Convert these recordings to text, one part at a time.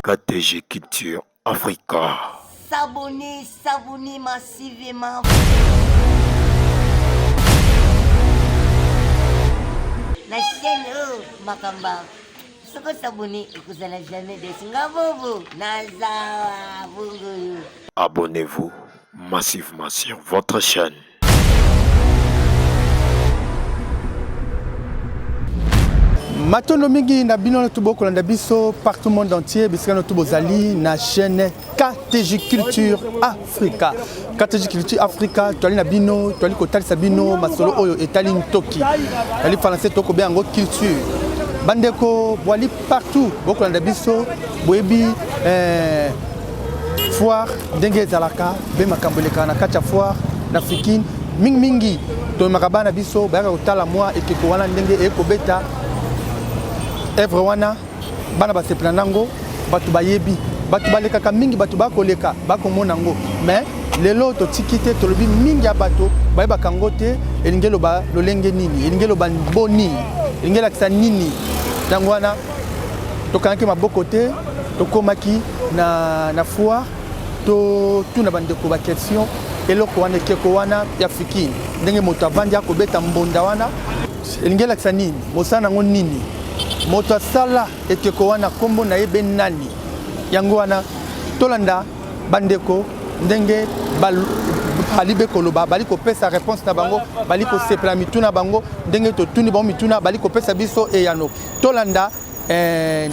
KTG Culture Africa. S'abonner massivement. La chaîne Makamba. Ce que s'abonner et que vous n'allez jamais descendre. Abonnez-vous massivement sur votre chaîne. Matondo mingi na bino to bokolanda biso partout monde entier bisika no to bozali na chaîne KTG Culture Africa. KTG Culture Africa toali na bino toali kotalisa bino masolo oyo etali ntoki. Ali français toko be yango culture. Bandeko boali partout bokolanda biso boyebi foire ndenge ezalaka be makambo eleka na kati ya foire d'Africaine mingi to makabana biso bayaka kotala mwa ekeko wana ndenge ekobeta evre wana bana basepela nango batu bayebi batu balekaka mingi batu bakoleka bakomona ngo mais lelo totiki te tolobi mingi ya bato bayebaka ngo te elingi eloba lolenge nini elingi eloba boni elingi elakisa nini yango wana tokanaki maboko te tokomaki na foire tuna bandeko baquestion eloko wana ekeko wana ya Africaine ndenge moto avandi akobeta mbonda wana elingi elakisa nini mosala nango nini moto asala ekeko wana kombo na yebe nani yango wana tolanda bandeko ndenge balibe koloba bali kopesa réponse na bango bali ko sepela mituna bango ndenge totuni bango mituna bali kopesa biso eyano tolanda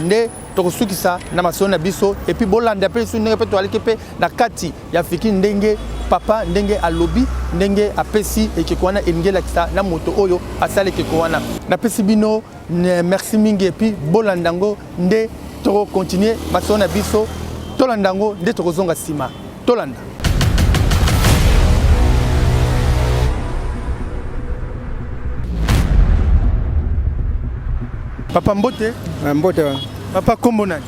nde tokosukisa na masona biso et puis bolanda pe su ndenge pe to alike pe na kati ya Africaine ndenge papa ndenge alobi ndenge apesi ekeko wana engela kisa na moto oyo asale ekeko wana na pesi bino merci mingi et puis bolandango nde to continuer masona biso tolandango nde tokozonga sima tolanda Papa Mbote? Mbote. Papa kombo nani?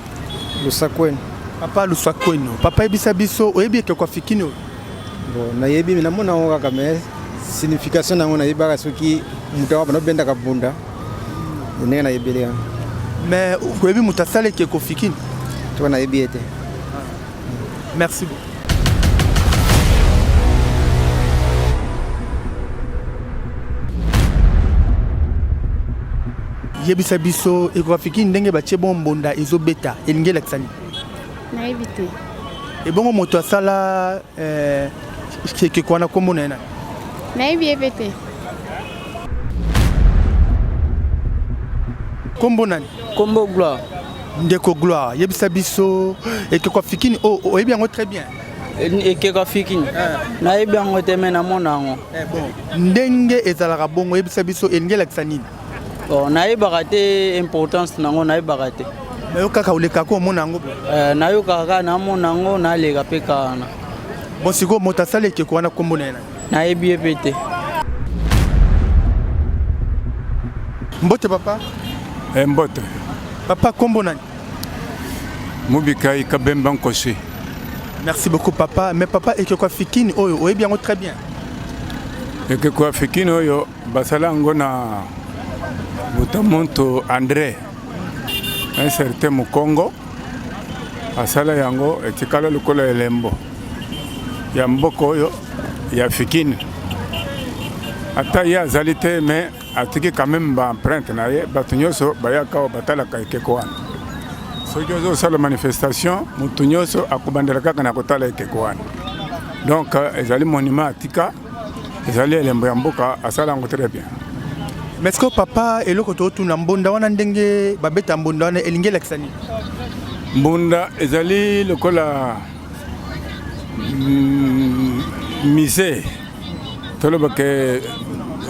Lusakweno. Papa Lusakweno. Papa ebisa biso oyebi ekeko Africaine. Bon, na yebi mina mona ngo kaka mais signification nango na yebaka soki mutu wa benda ka bunda. Ndenge na yebele. Mais oyebi mutu asala ekeko Africaine. To na yebi ete. Merci beaucoup. Yebisa biso ekoko Africaine ndenge batie bon mbonda ezobeta elingi laksani. Na yebite. Ebongo moto asala ekeko wana kombo na yana. Na yebite. Kombo nani? Kombo Gloire. Ndeko Gloire. Yebisa biso ekeko Africaine oyebi yango très bien. Ekeko Africaine. Na yebi yango te me na mona yango. Bon. Ndenge ezalaka bongo yebisa biso elingi laksani. Bon, na yebaka te importance nango na yebaka te. Mais kaka oleka ko mona yango. Na yo kaka na mona yango na lega pe kana. Bon siko moto asala ekeko wana kombo na yana. Na yebi epete. Mbote papa? Mbote. Papa kombo nani? Mubikai Kabemba Nkosi. Merci beaucoup papa. Mais papa ekeko Africaine oyo oyebi yango très bien. Ekeko Africaine oyo basala ngo na Mutamonto André. Un certain Mukongo. Asala yango etikala lokola elembo. Ya mboko oyo ya Africaine. Ata ya zalité mais atiki quand même ba empreinte na ye batunyoso bayaka batala ka ekeko wana. Soki ozo sala manifestation mutunyoso akubandela kaka na kotala ekeko wana. Donc ezali monument atika ezali elembo ya mboka asala ngo très bien. Mais est-ce que papa eloko to tuna mbonda wana ndenge babeta mbonda wana elingi laksani? Mbonda ezali lokola musée toloba ke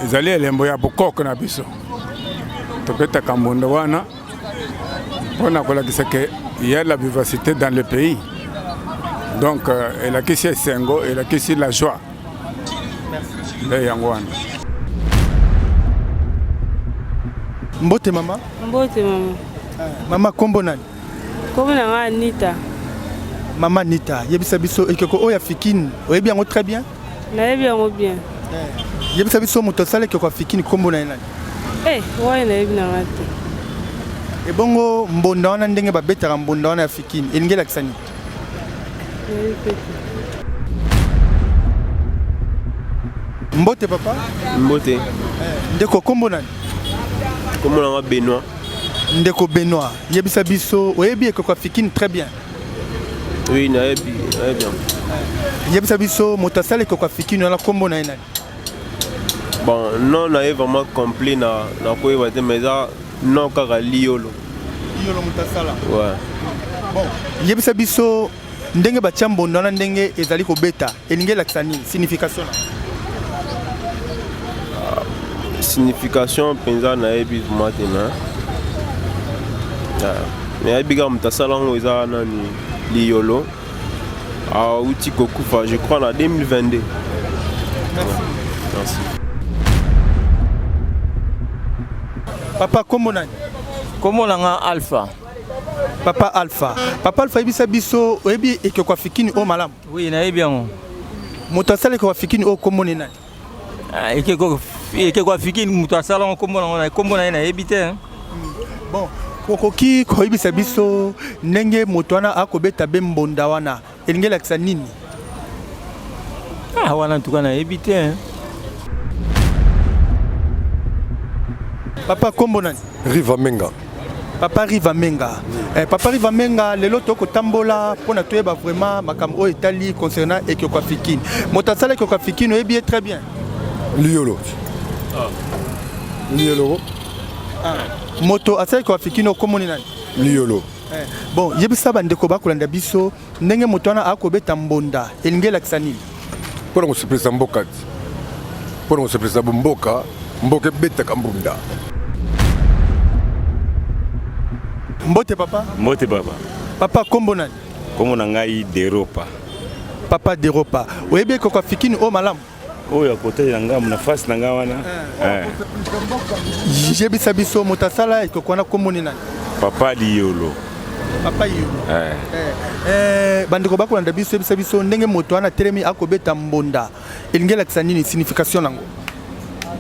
ezali elembo ya bokoko na biso tobetaka mbunda wana mpona kolakisa ke y a la vivacité dans le pays donc elakisi esengo elakisi la joie nde yango wana. Mbote mama. Mbote mama. Mama kombo nani? Kombo na nga Anita. Mama Anita, yebisa biso ekeko oya fikini oyebi yango très bien? Nayebi yango bien. Yebisa biso moto asala ekeko fikini kombo na nani? Waye nayebi na nga te. Ebongo mbonda wana ndenge babetaka mbonda wana ya fikini elingi elakisa nini? Mbote papa? Mbote. Ndeko kombo nani? Kombo na nga Benoît. Ndeko Benoît, yebisa biso oyebi ekeko fikini très bien? Oui, nayebi bien. Yebisa biso moto asala ekeko fikini wana kombo na nani? Bon, non nayebi vraiment complet na koyeba te mais ça non kaka liolo. Liolo moto asala. Ouais. Bon, yebisa biso ndenge batia mbonda wana ndenge ezali kobeta elingi elakisa nini signification na? Signification penza nayebi vraiment te na. Nayebi kaka moto asala yango eza nani liolo. Outi kokufa, je crois en 2022. Merci. Merci. Papa kombo nani? Kombo na nga Alpha. Papa Alpha. Papa Alpha yebisa biso oyebi ekeko fikini o malamu? Oui, nayebi yango. Moto asala ekeko fikini o kombo ni nani? Ekeko fikini moto asala yango kombo na ye nayebi te. Bon, okoki koyebisa biso ndenge moto wana akobeta be mbonda wana elingi elakisa nini? Wana ntuka nayebi te. Papa kombo nani? Riva Menga. Papa Riva Menga. Papa Riva Menga lelo toko tambola pona toyeba vraiment makambo etali concernant ekeko fikini. Moto asala ekeko fikini oyebi très bien. Liolo. Liolo. Moto asala ekeko fikini okomoni nani? Liolo. Bon, yebisa bandeko bakolanda biso ndenge moto wana akobeta mbonda elingi elakisa nini? Pona kosepelisa mboka. Pona kosepelisa mboka, mboka ebetaka mbunda. Mbote papa? Mbote papa. Papa kombo nani? Kombo na ngai Deropa. Papa Deropa. Oyebi ekeko fikini o malamu? Oyo kote na ngai na face na ngai wana. Yebisa biso moto asala ekeko wana kombo ni nani? Papa Liolo. Papa Liolo. Bandeko bakolanda biso yebisa biso ndenge moto wana telemi akobeta mbonda elingi elakisa nini signification nango?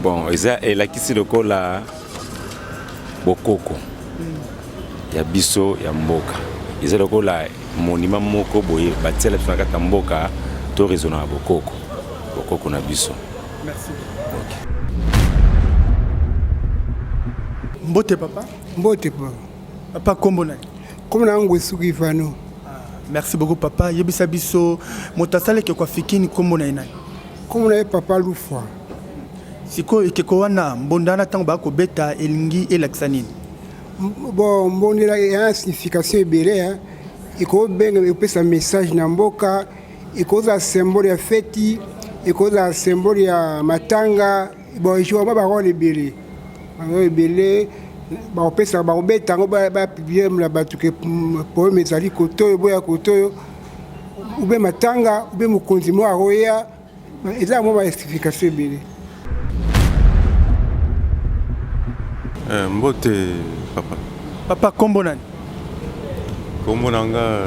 Bon, eza elakisi lokola bokoko ya biso ya mboka. Eza lokola monima moko boye batiela biso na kati ya mboka to raisonner na bokoko. Bokoko na biso. Merci. Okay. Mbote papa? Mbote papa. Papa kombo nani? Kombo na ngo Suki Fano. Merci beaucoup papa. Yebisa biso moto asala ekeko fikini kombo na nani? Kombo na Papa Lufwa. Siko ekeko wana mbonda na tango bakobeta elingi elakisa nini? Bon, mbonda ya signification ebele iko benga epesa message na mboka, ikoza symbole ya feti, ikoza symbole ya matanga, bon je vois ba role ebele. Ebele ba opesa ba obeta ngo ba publier la batuke poème ezali kotoyo boya kotoyo ube matanga ube mukonzi mo aroya eza mo ba explication ebele. Mbote papa. Papa kombo nani? Kombo nanga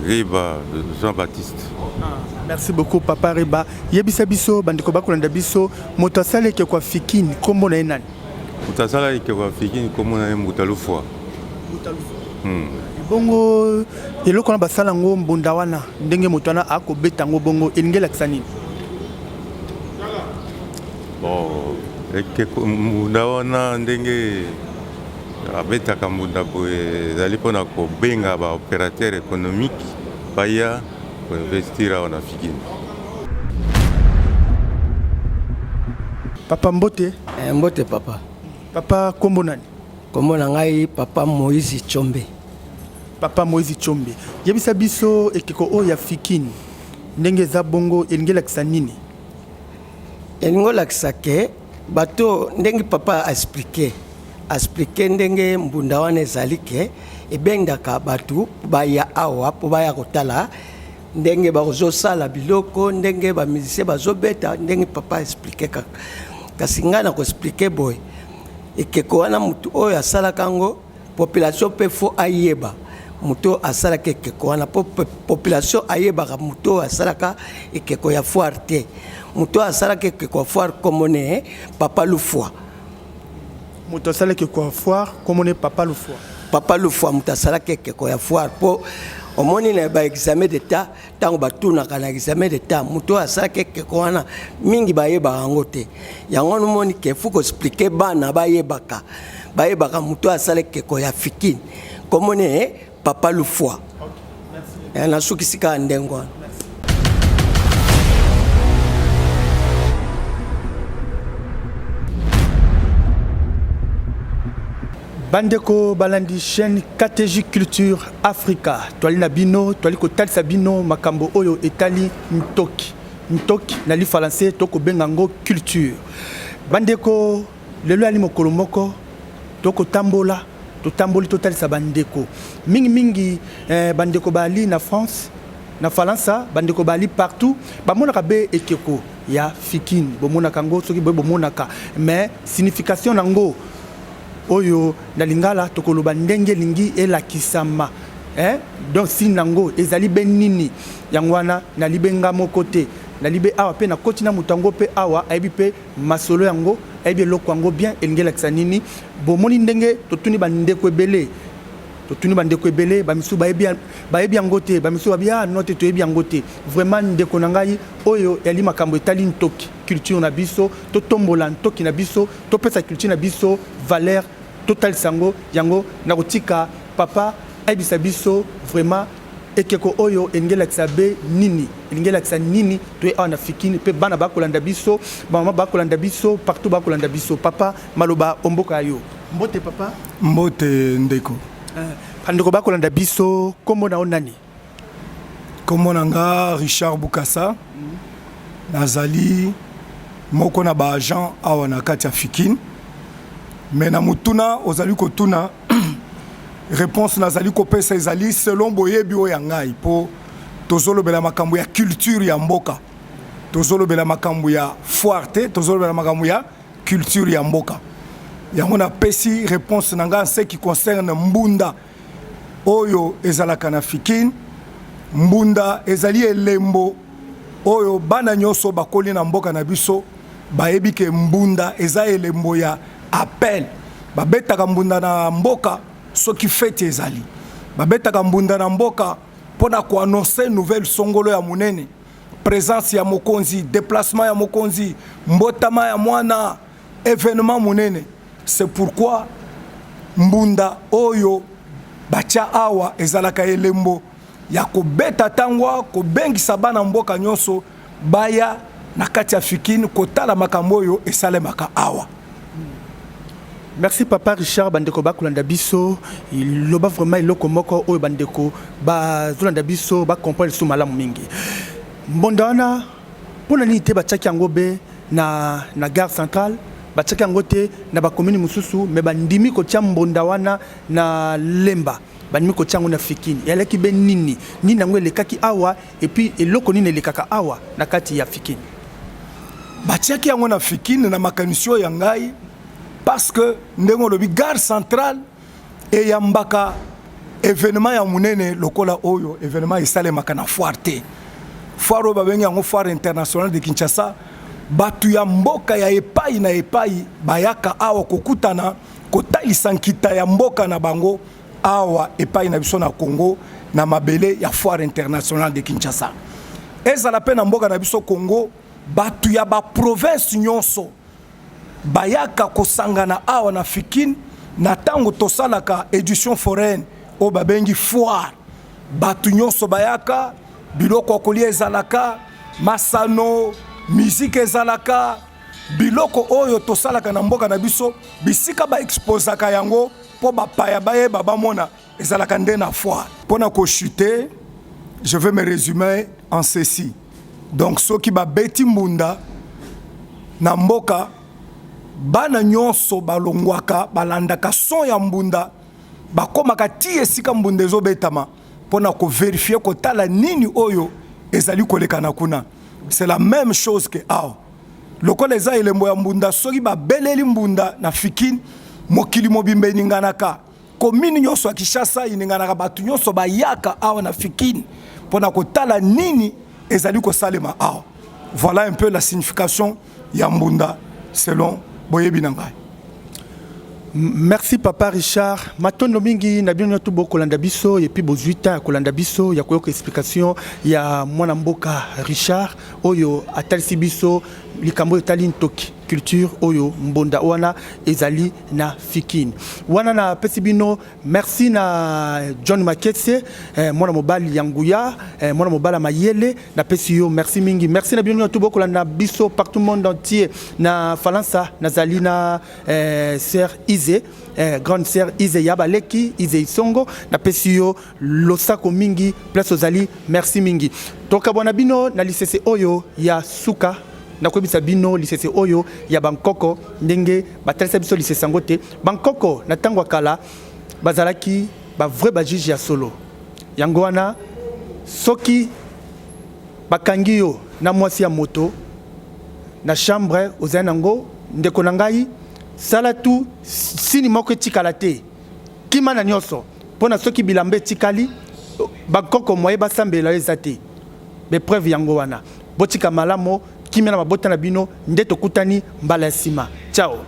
Riba Jean-Baptiste. Merci beaucoup papa Riba. Yebisa biso bandeko bakolanda biso moto asala ekeko fikini kombo na nani? Moto asala ekeko fikini kombo na Mutalufwa. Mutalufwa. Bongo eloko na basala ngo mbunda wana ndenge moto wana akobeta ngo bongo elingi elakisa nini? Bon, ekeko mbunda wana ndenge abetaka mbunda boye ezali mpona kobenga ba opérateur économique baya koinvestir awa na fikini. Papa Mbote? Mbote papa. Papa kombo nani? Kombo na ngai Papa Moïse Chombe. Papa Moïse Chombe. Yebisa biso ekeko oyo ya fikini ndenge za bongo elingi elakisa nini? Elingi elakisa ke bato ndenge papa expliqué ndenge mbunda wana ezali ke ebendaka bato baya awa po baya kotala ndenge bazosala biloko ndenge bamusicien bazobeta ndenge papa expliqué kaka kasi ngai na koexplike boy ekeko wana mutu oyo asalaka yango population mpe fo ayeba mutu asalaka ekeko wana po population ayebaka mutu oyo asalaka ekeko ya foire te mutu asalaka ekeko ya foire komone papa lufwa mutu asalaka ekeko ya foire komone papa lufwa mutu asalaka ekeko ya foire po omoni na ba examen d'état tango batunaka na examen d'état mutu asalaki ekeko wana mingi bayebaka yango te yango nomoni ke fu koexplike bana bayebaka mutu asalaki ekeko ya fikini komone papa lufwa nasukisi kaka ndenge wana. Bandeko balandi chaîne KTJ Culture Africa twali na bino twali kotalisa bino makambo oyo etali ntoki na li français toko bengango culture. Bandeko lelo ali mokolo moko toko tambola totalisa bandeko mingi bandeko bali na France na Faransa bandeko bali partout bamonaka be ekeko ya fikine bomonaka ngo soki bomonaka mais signification nango oyo na lingala tokoloba ndenge lingi elakisama donc si nango ezali benini yangwana na libenga moko te na libe awa pe na kotina mutango pe awa ayebi pe masolo yango ayebi eloko yango bien elingi elakisa nini bomoni ndenge totuni bandeko ebele bamisu bayebi yango te bamisu babia note toyebi yango te vraiment ndeko na ngai oyo yali makambo etali ntoki culture na biso totombola ntoki na biso topesa culture na biso valeur total sango yango nakotika papa ayebisa biso vraiment ekeko oyo elingelakisa be nini elingelakisa nini toye awa na fikini pe bana bakolanda biso bamama bakolanda biso partout bakolanda biso papa maloba omboka yo mbote papa mbote ndeko bandeko bakolanda biso kombo na onani kombo na nga Richard Bukasa nazali moko na ba agent awa na kati ya fikini mais na mutuna ozali kotuna réponse nazali kopesa ezali selon boyebi oyo ya ngai po tozolobela makambo ya culture ya mboka tozolobela makambo ya foire te tozolobela makambo ya culture ya mboka yango napesi réponse na ngai en ce qui concerne mbunda oyo ezalaka na fikine mbunda ezali elembo oyo bana nyonso bakoli na mboka na biso bayebi ke mbunda eza elembo ya appel babetaka mbunda na mboka soki fete ezali babetaka mbunda na mboka pona ko annoncer nouvelle songolo ya munene présence ya mokonzi déplacement ya mokonzi mbotama ya mwana événement munene c'est pourquoi mbunda oyo bacha awa ezalaka elembo ya kobeta tangwa kobengisa bana mboka nyonso baya na kati ya fikini kotala makambo oyo esalemaka awa. Merci papa Richard bandeko bakolanda biso il loba vraiment iloko moko oyo bandeko bazolanda biso ba comprendre sous malamu mingi mbondana pona ni te bachaki yango be na gare centrale bachaki yango te na ba commune mususu me bandimi ko tia mbonda wana na lemba bandimi ko tia yango na fikini yalaki be nini nango elekaki awa et puis eloko nini elekaka awa na kati ya fikini bachaki yango na fikini na makanisio ya ngai parce que ndenge lobi gare centrale et yambaka événement ya munene lokola oyo événement esalemaka na foire te foire babengi yango foire internationale de Kinshasa batu ya mboka ya epai na epai bayaka awa kokutana kotalisa nkita ya mboka na bango awa epai na biso na Congo na mabele ya foire internationale de Kinshasa ezala pe na mboka na biso Congo batu ya ba province nyonso bayaka kosangana awa na fikine na tango tosalaka édition foraine o babengi foire batu nyonso bayaka biloko kolia ezalaka masano musique ezalaka biloko oyo tosalaka na mboka na biso bisika ba exposaka yango po bapaya bayeba bamona ezalaka nde na foire pona ko chuter je vais me résumer en ceci donc soki babeti mbunda na mboka bana nyonso balongwaka balandaka son ya mbunda bakomaka ti esika mbunda ezobetama mpona kovérifie kotala nini oyo ezali kolekana kuna. C'est la même chose que awa lokola eza elembo ya mbunda soki babeleli mbunda na Fikini mokili mobimba eninganaka komini nyonso ya Kinshasa ininganaka batu nyonso bayaka awa na Fikini mpona kotala nini ezali kosalema awa. Voilà un peu la signification ya mbunda selon boyebi na ngai. Merci Papa Richard. Matondo mingi na bino to bokolanda biso et puis bozuita kolanda biso ya koyoka explication ya mwana mboka Richard oyo atalisi biso likambo etali ntoki culture oyo mbonda wana ezali na Fikini. Wana na pesibino merci na John Maketse mwana mobali yanguya mwana mobala mayele na pesio merci mingi. Merci na bino to bokolanda biso partout monde entier na Falansa na Zalina sœur Ize grande sœur Ize Yabaleki Ize Isongo na pesio losako mingi place ozali merci mingi. Toka bona bino na lisese oyo ya suka na kwebisa bino lisese oyo ya Bangkoko ndenge batalisa biso lisese ngote Bangkoko na tangwa kala bazalaki ba vrai ba juge ya solo yango wana soki bakangi yo na mwasi ya moto na chambre ozali nango ndeko na ngai sala tu sini moko etikala te kima na nyonso mpona soki bilambe etikali Bangkoko moye basambela eza te bepreuve yango wana botika malamo kimena mabota na bino nde tokutani mbala ya nsima. Ciao.